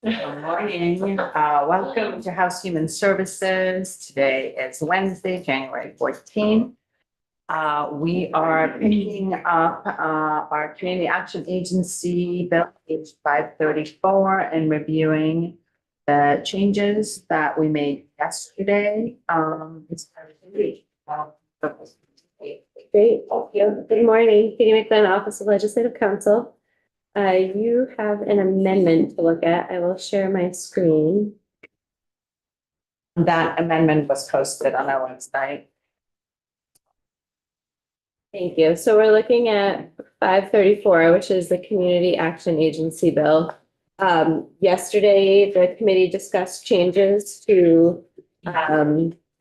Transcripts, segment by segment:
Good morning. Welcome to House Human Services. Today is Wednesday, January 14th. We are picking up our Community Action Agency bill, page 534, and reviewing the changes that we made yesterday. Great, thank you. Good morning, Katie McGlynn, Office of Legislative Counsel. You have an amendment to look at. I will share my screen. That amendment was posted on our website. Thank you. So we're looking at 534, which is the Community Action Agency bill. Yesterday, the committee discussed changes to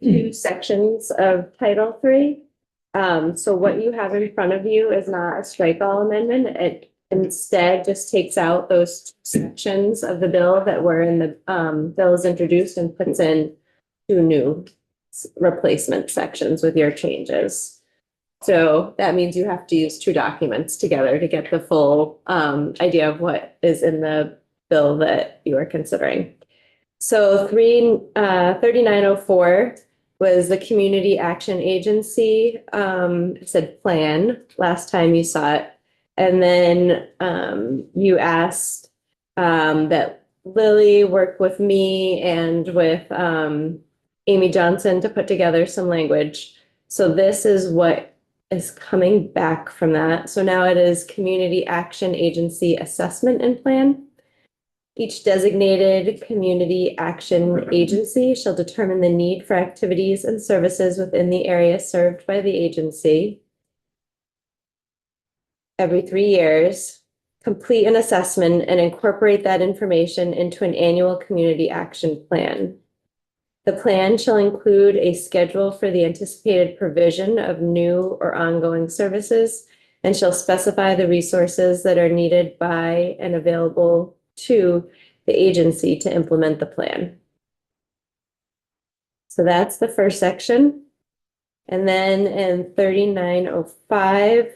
two sections of Title III. So what you have in front of you is not a strike-all amendment. It instead just takes out those two sections of the bill that were in the bills introduced and puts in two new replacement sections with your changes. So that means you have to use two documents together to get the full idea of what is in the bill that you are considering. So 3904 was the Community Action Agency, it said plan last time you saw it. And then you asked that Lily work with me and with Amy Johnson to put together some language. So this is what is coming back from that. So now it is Community Action Agency Assessment and Plan. Each designated community action agency shall determine the need for activities and services within the area served by the agency. Every 3 years, complete an assessment and incorporate that information into an annual community action plan. The plan shall include a schedule for the anticipated provision of new or ongoing services and shall specify the resources that are needed by and available to the agency to implement the plan. So that's the first section. And then in 3905,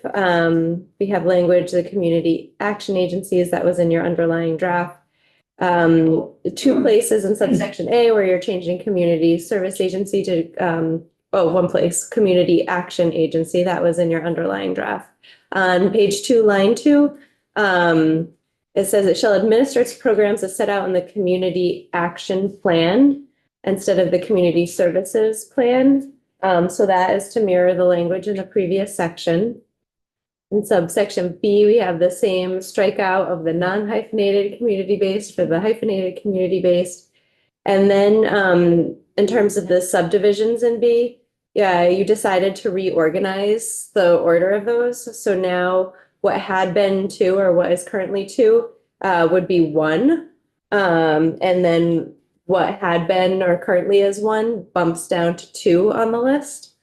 we have language, the community action agencies that was in your underlying draft. Two places in subsection A where you're changing community service agency to, one place, community action agency that was in your underlying draft. On page 2, line 2, it says it shall administer its programs as set out in the community action plan instead of the community services plan. So that is to mirror the language in the previous section. In subsection B, we have the same strikeout of the non-hyphenated community-based for the hyphenated community-based. And then in terms of the subdivisions in B, yeah, you decided to reorganize the order of those. So now what had been 2 or what is currently 2 would be 1. And then what had been or currently is 1 bumps down to 2 on the list.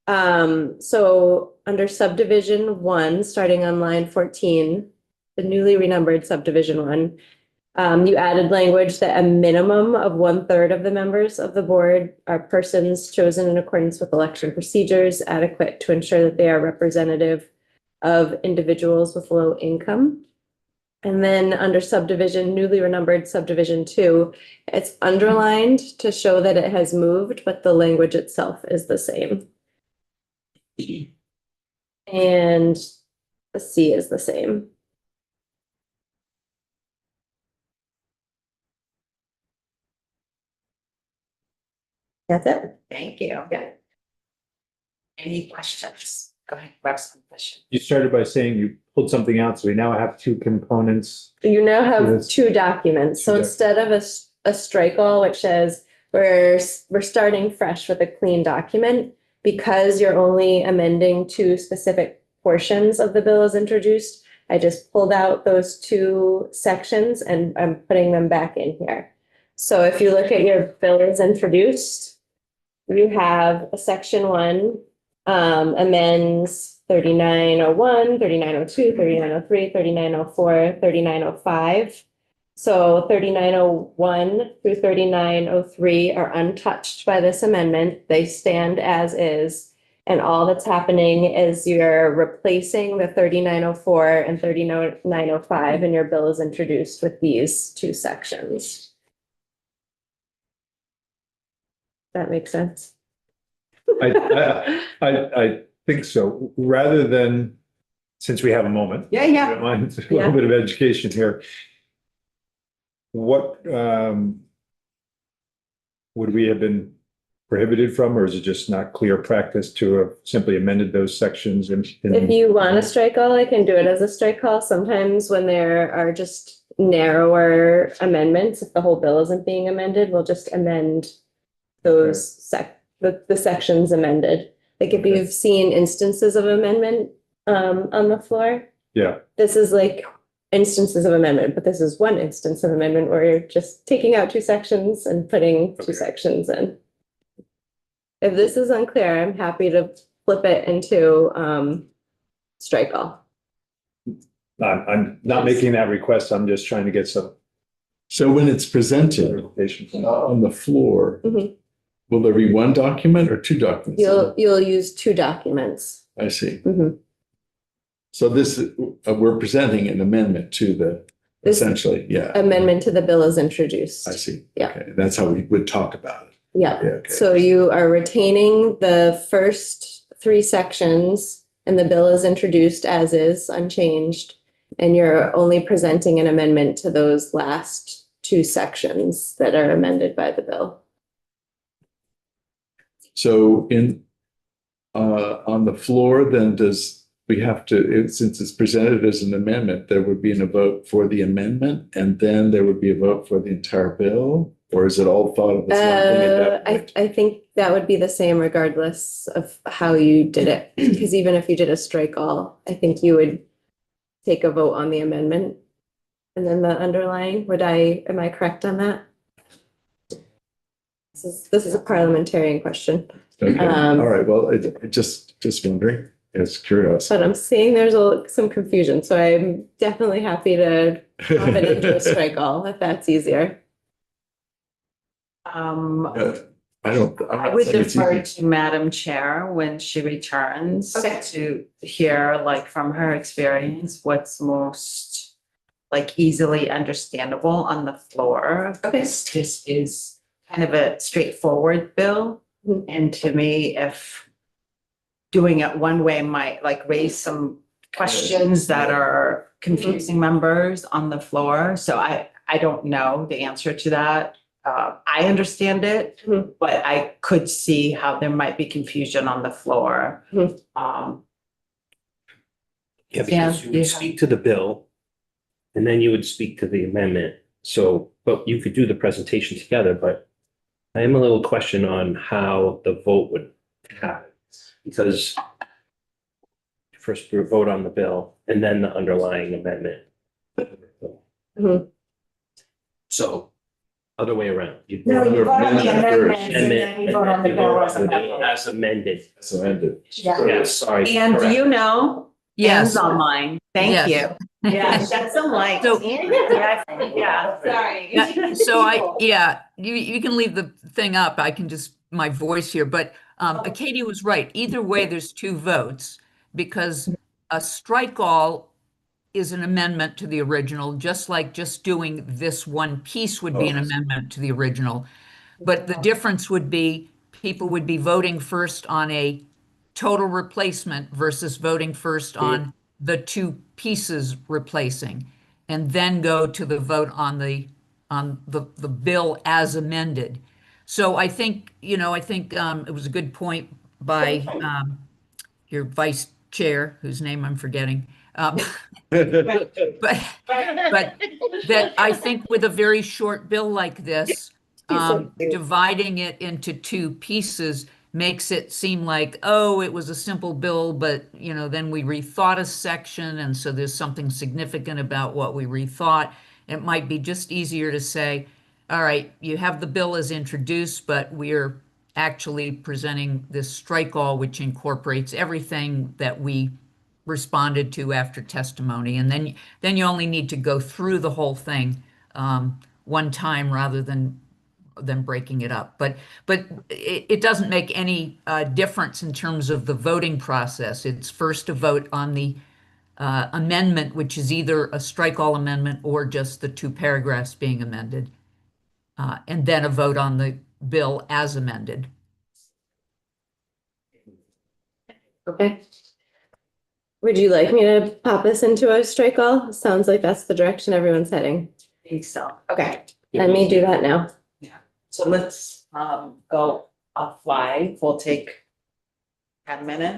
So under subdivision 1, starting on line 14, the newly renumbered subdivision 1, you added language that a minimum of 1/3 of the members of the board are persons chosen in accordance with election procedures adequate to ensure that they are representative of individuals with low income. And then under subdivision, newly renumbered subdivision 2, it's underlined to show that it has moved, but the language itself is the same. And the C is the same. That's it. Thank you. Yeah. Any questions? Go ahead, grab some questions. You started by saying you pulled something out, so we now have two components. You now have Yes. 2 documents. So Two instead of a strike-all, which says we're starting fresh with a clean document, because you're only amending 2 specific portions of the bill as introduced, I just pulled out those 2 sections and I'm putting them back in here. So if you look at your bill as introduced, you have a section 1 amends 3901, 3902, 3903, 3904, 3905. So 3901 through 3903 are untouched by this amendment. They stand as is. And all that's happening is you're replacing the 3904 and 3905, and your bill is introduced with these two sections. That makes sense? I think so, rather than, since we have a moment. Yeah, yeah. Don't mind a Yeah. little bit of education here. What, would we have been prohibited from, or is it just not clear practice to have simply amended those sections in? If you want to strike all, I can do it as a strike all. Sometimes when there are just narrower amendments, if the whole bill isn't being amended, we'll just amend those the sections amended. Like if Okay. you've seen instances of amendment on the floor, Yeah, this is like instances of amendment, but this is one instance of amendment where you're just taking out two sections and putting two Okay. sections in. If this is unclear, I'm happy to flip it into strike all. I'm not making that request. I'm just trying to get some So when it's presented clarification. on the floor, Mhm. will there be one document or two documents? You'll use two documents. I see. Mhm. So this, we're presenting an amendment to the, This essentially, yeah. amendment to the bill is introduced. I see. Yeah. Okay, that's how we would talk about it. Yeah. Yeah, okay. So you are retaining the first three sections and the bill is introduced as is, unchanged. And you're only presenting an amendment to those last two sections that are amended by the bill. So on the floor, then does we have to, since it's presented as an amendment, there would be a vote for the amendment and then there would be a vote for the entire bill? Or is it all thought of as one thing at that point? I think that would be the same regardless of how you did it. Because even if you did a strike all, I think you would take a vote on the amendment. And then the underlying, am I correct on that? This is a parliamentarian question, Okay, all right, well, just wondering, it's curious. but I'm seeing there's some confusion, so I'm definitely happy to pop it into a strike all if that's easier. I'm I I would saying it's defer easy. to Madam Chair when she returns Okay. to hear, like, from her experience, what's most like easily understandable on the floor. Okay. This is kind of a straightforward bill. Mhm. And to me, if doing it one way might like raise some questions that are confusing members on the floor. So I don't know the answer to that. I understand it, Mhm. but I could see how there might be confusion on the floor. Mhm. Yeah, because you Yeah. would speak to the bill and then you would speak to the amendment. So, but you could do the presentation together, but I am a little question on how the vote would happen. Because first we vote on the bill and then the underlying amendment. Mhm. So other way around. You No, you vote on the Amendment amendment first. and then you vote on the bill as amended. As amended. So ended. Yeah. Yeah, sorry. And do correct. you know? Yes. Anne's online. Thank Yes. you. Yeah, that's a light. So- Yeah, sorry. Yeah, so you can leave the thing up. I can just, my voice here, but Katie was right. Either way, there's two votes because a strike all is an amendment to the original, just like just doing this one piece would be an amendment to the original. But the difference would be people would be voting first on a total replacement versus voting first on the two pieces replacing, and then go to the vote on the bill as amended. So I think, it was a good point by your vice chair, whose name I'm forgetting. But that I think with a very short bill like this, dividing it into two pieces makes it seem like, oh, it was a simple bill, but then we rethought a section, and so there's something significant about what we rethought. It might be just easier to say, all right, you have the bill as introduced, but we're actually presenting this strike all, which incorporates everything that we responded to after testimony. And then you only need to go through the whole thing one time rather than than breaking it up. But it doesn't make any difference in terms of the voting process. It's first a vote on the amendment, which is either a strike all amendment or just the two paragraphs being amended. And then a vote on the bill as amended. Okay. Would you like me to pop this into a strike all? Sounds like that's the direction everyone's heading. I think so. Okay, let me do that now. So let's go offline. We'll take 10 minutes.